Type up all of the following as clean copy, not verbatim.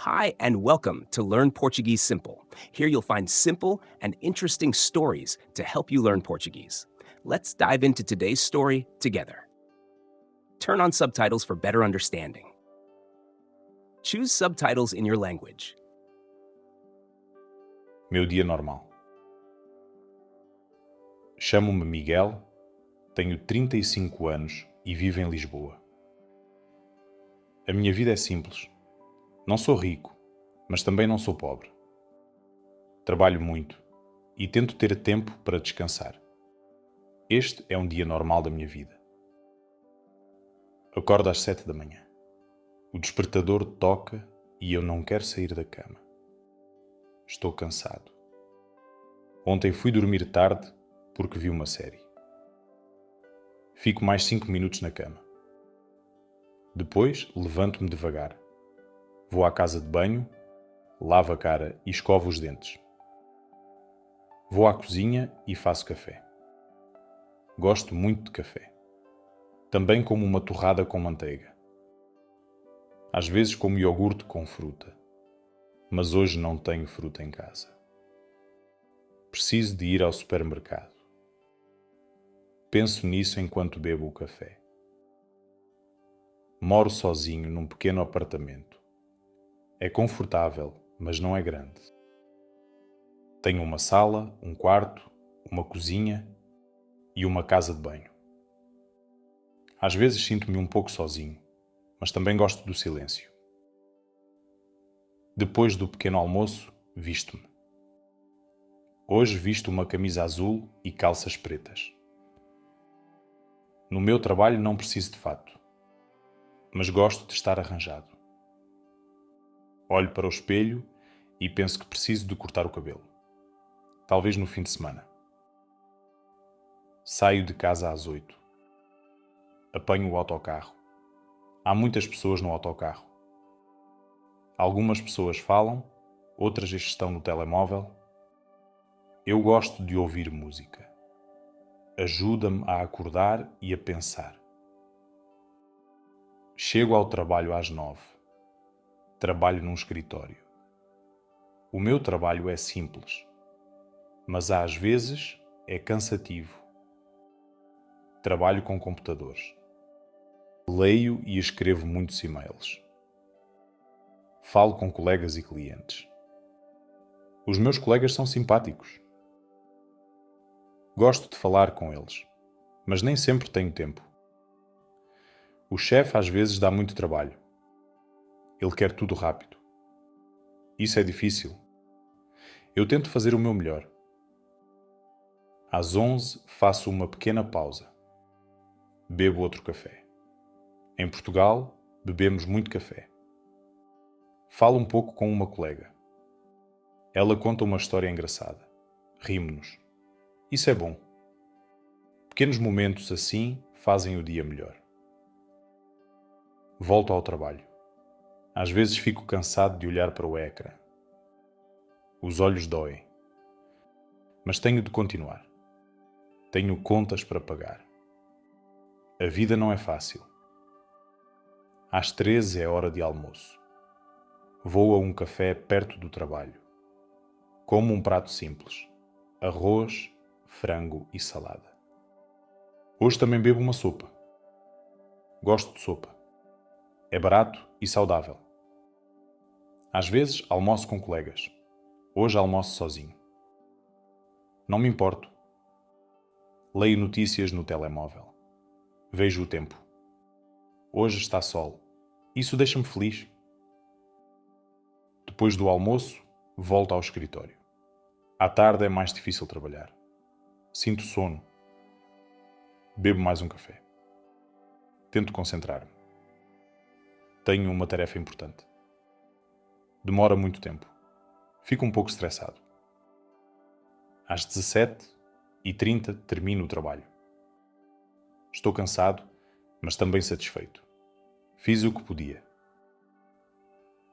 Hi, and welcome to Learn Portuguese Simple. Here you'll find simple and interesting stories to help you learn Portuguese. Let's dive into today's story together. Turn on subtitles for better understanding. Choose subtitles in your language. Meu dia normal. Chamo-me Miguel, tenho 35 anos e vivo em Lisboa. A minha vida é simples. Não sou rico, mas também não sou pobre. Trabalho muito e tento ter tempo para descansar. Este é um dia normal da minha vida. Acordo às 7 da manhã. O despertador toca e eu não quero sair da cama. Estou cansado. Ontem fui dormir tarde porque vi uma série. Fico mais 5 minutos na cama. Depois levanto-me devagar. Vou à casa de banho, lavo a cara e escovo os dentes. Vou à cozinha e faço café. Gosto muito de café. Também como uma torrada com manteiga. Às vezes como iogurte com fruta. Mas hoje não tenho fruta em casa. Preciso de ir ao supermercado. Penso nisso enquanto bebo o café. Moro sozinho num pequeno apartamento. É confortável, mas não é grande. Tenho uma sala, um quarto, uma cozinha e uma casa de banho. Às vezes sinto-me um pouco sozinho, mas também gosto do silêncio. Depois do pequeno almoço, visto-me. Hoje visto uma camisa azul e calças pretas. No meu trabalho não preciso de fato, mas gosto de estar arranjado. Olho para o espelho e penso que preciso de cortar o cabelo. Talvez no fim de semana. Saio de casa às 8. Apanho o autocarro. Há muitas pessoas no autocarro. Algumas pessoas falam, outras estão no telemóvel. Eu gosto de ouvir música. Ajuda-me a acordar e a pensar. Chego ao trabalho às 9. Trabalho num escritório. O meu trabalho é simples, mas às vezes é cansativo. Trabalho com computadores. Leio e escrevo muitos e-mails. Falo com colegas e clientes. Os meus colegas são simpáticos. Gosto de falar com eles, mas nem sempre tenho tempo. O chefe às vezes dá muito trabalho. Ele quer tudo rápido. Isso é difícil. Eu tento fazer o meu melhor. Às 11 faço uma pequena pausa. Bebo outro café. Em Portugal, bebemos muito café. Falo um pouco com uma colega. Ela conta uma história engraçada. Rimo-nos. Isso é bom. Pequenos momentos assim fazem o dia melhor. Volto ao trabalho. Às vezes fico cansado de olhar para o ecrã. Os olhos doem. Mas tenho de continuar. Tenho contas para pagar. A vida não é fácil. Às 13 é hora de almoço. Vou a um café perto do trabalho. Como um prato simples. Arroz, frango e salada. Hoje também bebo uma sopa. Gosto de sopa. É barato e saudável. Às vezes almoço com colegas. Hoje almoço sozinho. Não me importo. Leio notícias no telemóvel. Vejo o tempo. Hoje está sol. Isso deixa-me feliz. Depois do almoço, volto ao escritório. À tarde é mais difícil trabalhar. Sinto sono. Bebo mais um café. Tento concentrar-me. Tenho uma tarefa importante. Demora muito tempo. Fico um pouco estressado. Às 17h30 termino o trabalho. Estou cansado, mas também satisfeito. Fiz o que podia.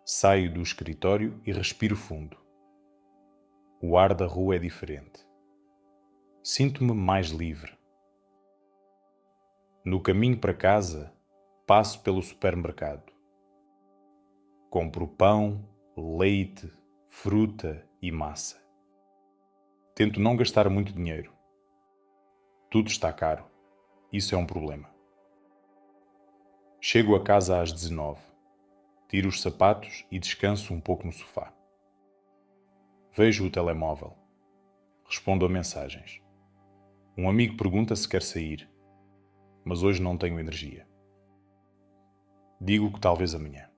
Saio do escritório e respiro fundo. O ar da rua é diferente. Sinto-me mais livre. No caminho para casa, passo pelo supermercado. Compro pão, leite, fruta e massa. Tento não gastar muito dinheiro. Tudo está caro. Isso é um problema. Chego a casa às 19. Tiro os sapatos e descanso um pouco no sofá. Vejo o telemóvel. Respondo a mensagens. Um amigo pergunta se quer sair, mas hoje não tenho energia. Digo que talvez amanhã.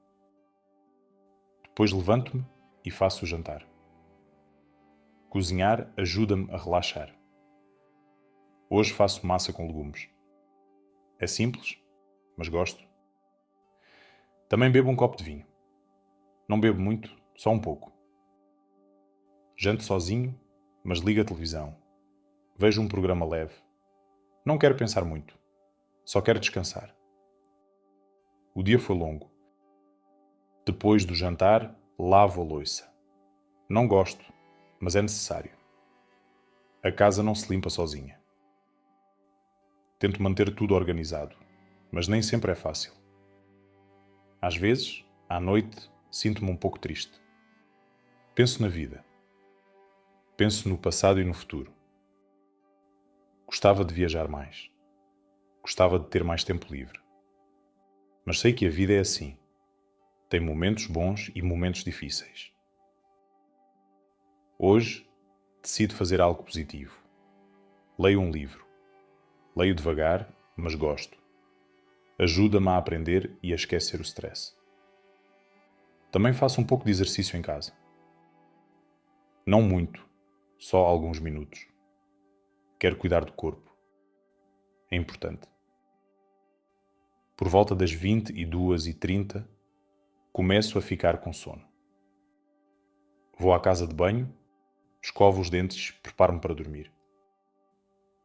Depois levanto-me e faço o jantar. Cozinhar ajuda-me a relaxar. Hoje faço massa com legumes. É simples, mas gosto. Também bebo um copo de vinho. Não bebo muito, só um pouco. Janto sozinho, mas ligo a televisão. Vejo um programa leve. Não quero pensar muito. Só quero descansar. O dia foi longo. Depois do jantar, lavo a louça. Não gosto, mas é necessário. A casa não se limpa sozinha. Tento manter tudo organizado, mas nem sempre é fácil. Às vezes, à noite, sinto-me um pouco triste. Penso na vida. Penso no passado e no futuro. Gostava de viajar mais. Gostava de ter mais tempo livre. Mas sei que a vida é assim. Tem momentos bons e momentos difíceis. Hoje, decido fazer algo positivo. Leio um livro. Leio devagar, mas gosto. Ajuda-me a aprender e a esquecer o stress. Também faço um pouco de exercício em casa. Não muito, só alguns minutos. Quero cuidar do corpo. É importante. Por volta das 22h30, começo a ficar com sono. Vou à casa de banho, escovo os dentes, preparo-me para dormir.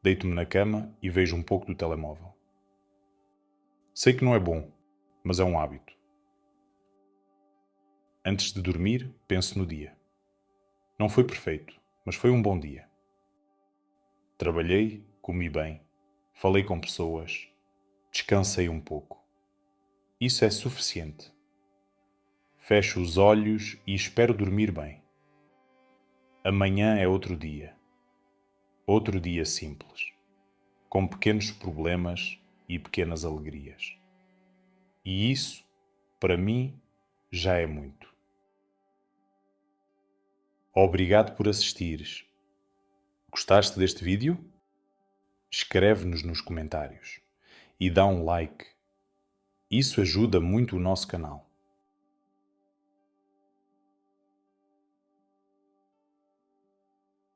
Deito-me na cama e vejo um pouco do telemóvel. Sei que não é bom, mas é um hábito. Antes de dormir, penso no dia. Não foi perfeito, mas foi um bom dia. Trabalhei, comi bem, falei com pessoas, descansei um pouco. Isso é suficiente. Fecho os olhos e espero dormir bem. Amanhã é outro dia. Outro dia simples, com pequenos problemas e pequenas alegrias. E isso, para mim, já é muito. Obrigado por assistires. Gostaste deste vídeo? Escreve-nos nos comentários e dá um like. Isso ajuda muito o nosso canal.